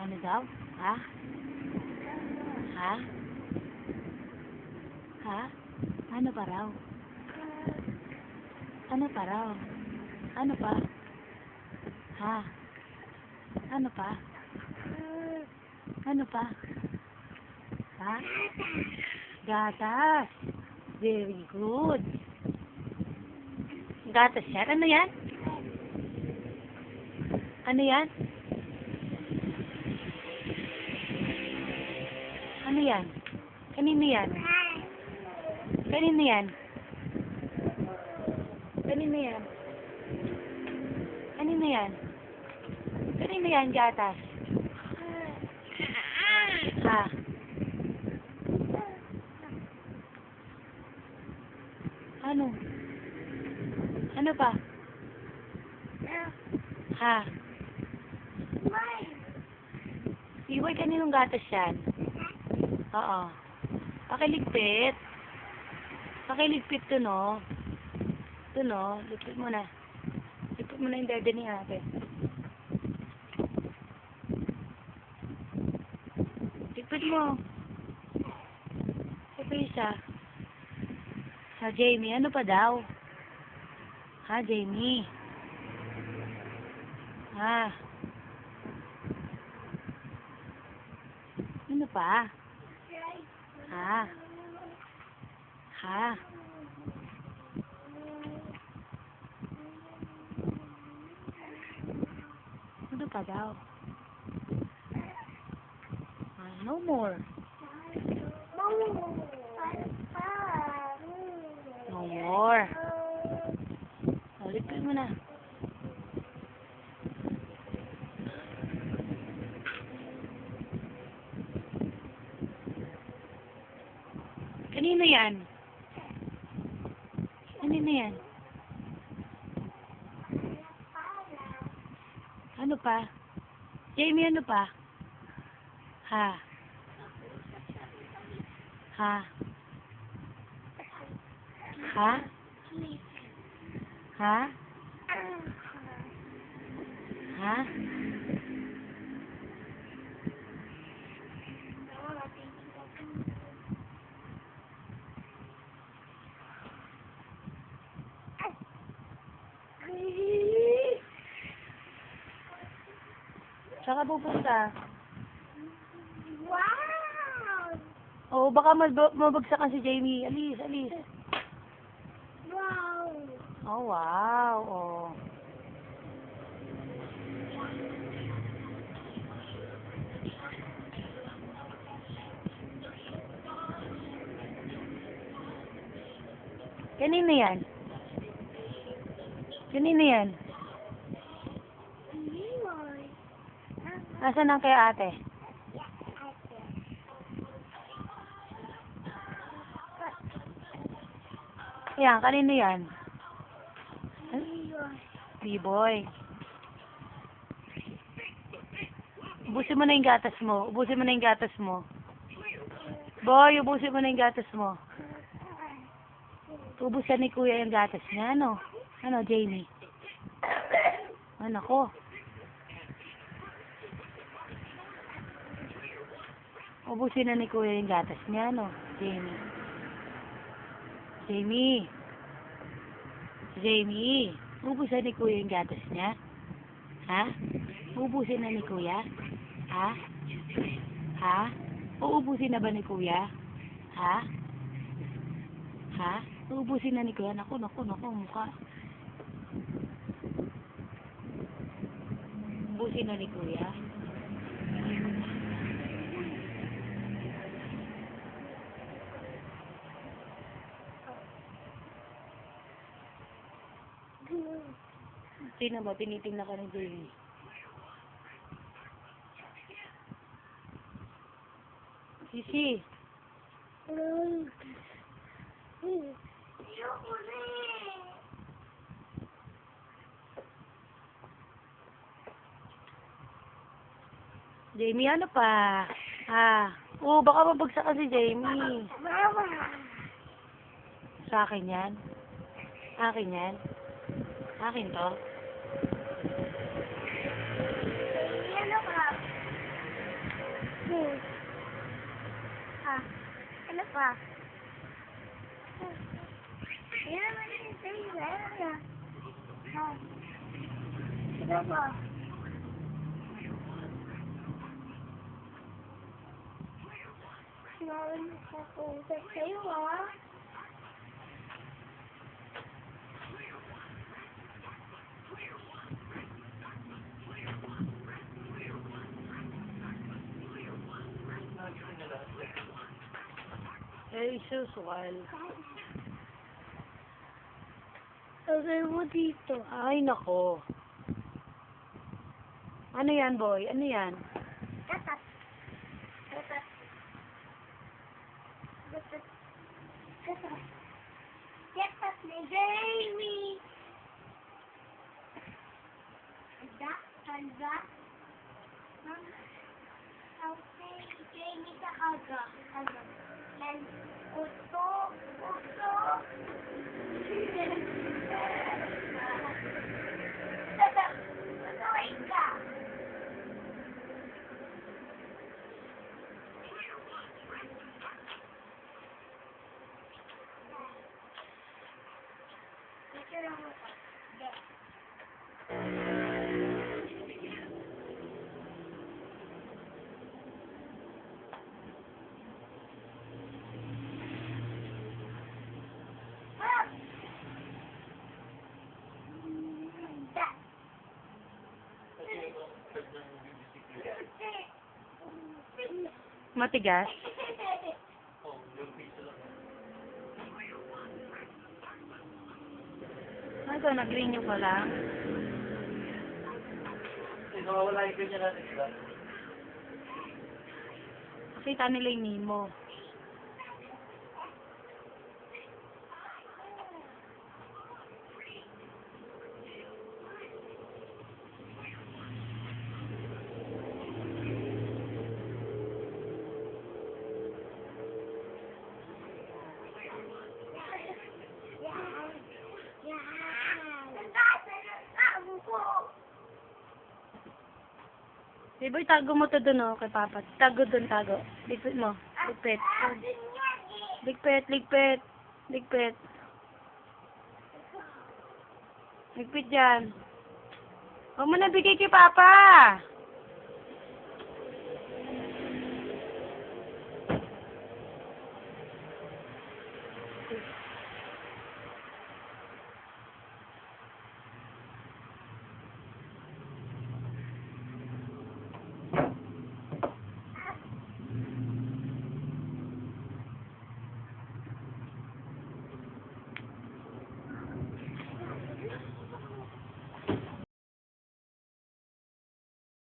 Ano daw? Ha? Ha? Ha? Ano pa raw? Ano pa raw? Ano pa? Ha? Ano pa? Ano pa? Ha? Gatas. Very good. Gatas yan? Ano yan? Ano yan? Ano yan? Kanino yan? Kanino yan? Kanino yan? Kanino yan? Kanino yan, gatas? Ha? Ano? Ano pa? Ha? Iway, kaninong gatas yan? Oo. Pakiligpit. Pakiligpit to, no? Ito, no? Ligpit mo na. Ligpit mo na yung dede ni ate. Ligpit mo. Ito isa. Ha, Jamie, ano pa daw? Ha, Jamie? Ha? Ano pa? Ha? Ha? Ano pa daw? No more. No more. Ligpit mo na. Kanino yan? Kanino yan? Ano pa? Jamie, ano pa? Ha? Ha? Ha? Ha? Ha? Saka pupunta. Wow! Oo, baka mabagsakan si Jamie. Alis, alis. Wow! Oh, wow. Oh. Kanino yan? Kanino yan? Nasaan ang kay ate? Yan, kanino yan? B-boy. Ubusin mo na yung gatas mo. Ubusin mo na yung gatas mo. Boy, ubusin mo na yung gatas mo. Ubusin ni kuya yung gatas niya. Ano? Ano, Jamie? Ano ko? Ubusin na ni kuya yung gatas niya. Ano, Jamie? Jamie? Jamie? Ubusin ni kuya yung gatas niya? Ha? Ubusin na ni kuya? Ha? Ha? Uubusin na ba ni kuya? Ha? Ha? Uubusin na ni kuya? Naku, mukha. Ubusin na ni kuya? Sino ba? Tinitingnan ka ni Jamie. Sisi. Jamie, ano pa? Ha? Oo, baka mabagsak ka si Jamie. Mama! Sa akin yan? Akin yan? Akin to? ka. Yan naman yung sa'yo. Ha? Sige ba? Sinawin mo sa kusap sa'yo, ha? Eh, isusual. Lagay mo dito. Ay, nako. Ano yan, boy? Ano yan? Gatas. Gatas. Gatas. Gatas. Gatas ni Jamie. Handa? Handa? Okay. Jamie sa kaga. Ano? And uto. Uto. Tata. Tatawin ka. Picture mo pa. Matigas? Ano ito? Nag-renew ka lang? Nawawala yung ganyan natin, diba? Nakita nila yung Nemo. Boy, tago mo to dun, oh, kay Papa. Tago dun, tago. Ligpit mo. Ligpit. Ligpit, ligpit. Ligpit. Ligpit dyan. Huwag mo nabigay kay Papa.